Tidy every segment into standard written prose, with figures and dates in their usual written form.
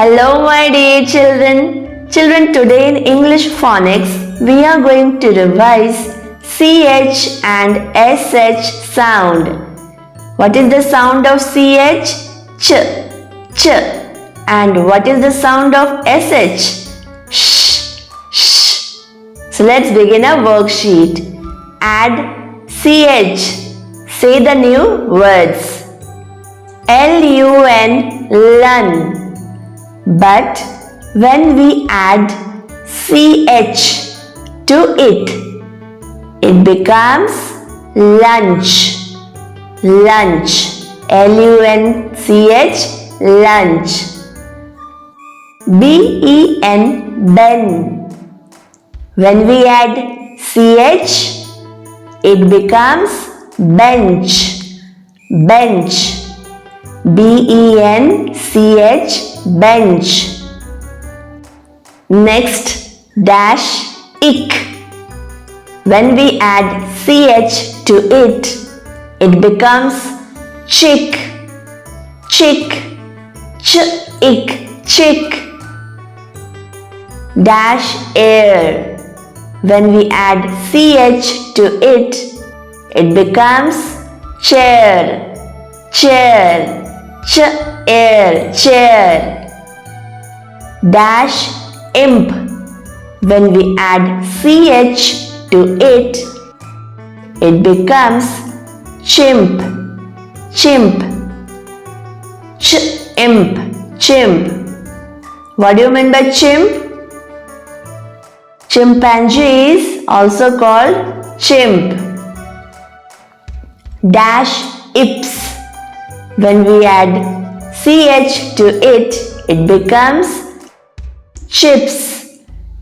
Hello my dear children. Children, today in English phonics we are going to revise CH and SH sound. What is the sound of CH? Ch, ch. And what is the sound of SH? Sh, sh. So let's begin our worksheet. Add CH. Say the new words. L-U-N, lun. But when we add CH to it, it becomes lunch. Lunch. L-U-N-C-H, lunch. B-E-N, ben. When we add CH, it becomes bench. Bench. B-E-N-C-H, bench. Next, dash ick. When we add CH to it, it becomes chick. Chick. Ch-ick, chick. Dash air. When we add CH to it, it becomes chair. Chair. Ch-air, chair. Dash imp. When we add CH to it, it becomes chimp. Chimp. Ch-imp, chimp. What do you mean by chimp? Chimpanzee is also called chimp. Dash ips. When we add CH to it, it becomes chips.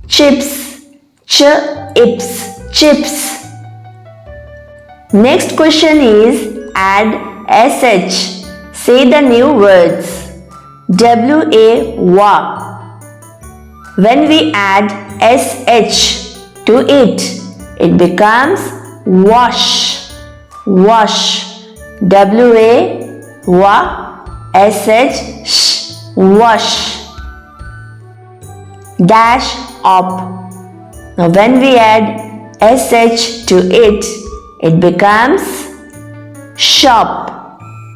Chips. Ch-ips, chips. Next question is add SH. Say the new words. W-A-wa. When we add SH to it, it becomes wash. Wash. W-A-wa, S-H, sh, wash. Dash op. Now when we add SH to it, it becomes shop.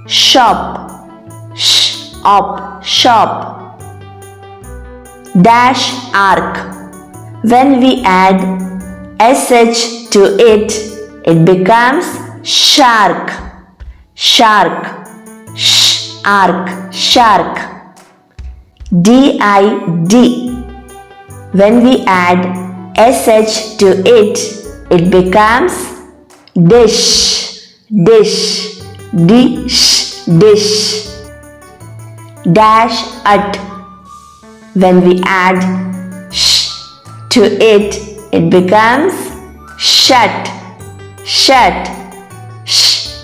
Shop. Sh, op, shop. Dash arc. When we add SH to it, it becomes shark. Shark. Arc. Shark. D-I-D. When we add SH to it, it becomes dish. Dish. Dish. Dish. Dash at. When we add sh to it, it becomes shut. Shut.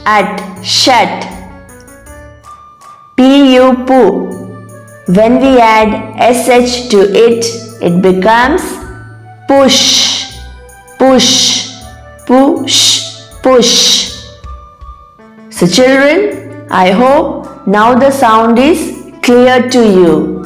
At, shut. P-U-poo. When we add SH to it, it becomes push. Push. Push. Push. So children, I hope now the sound is clear to you.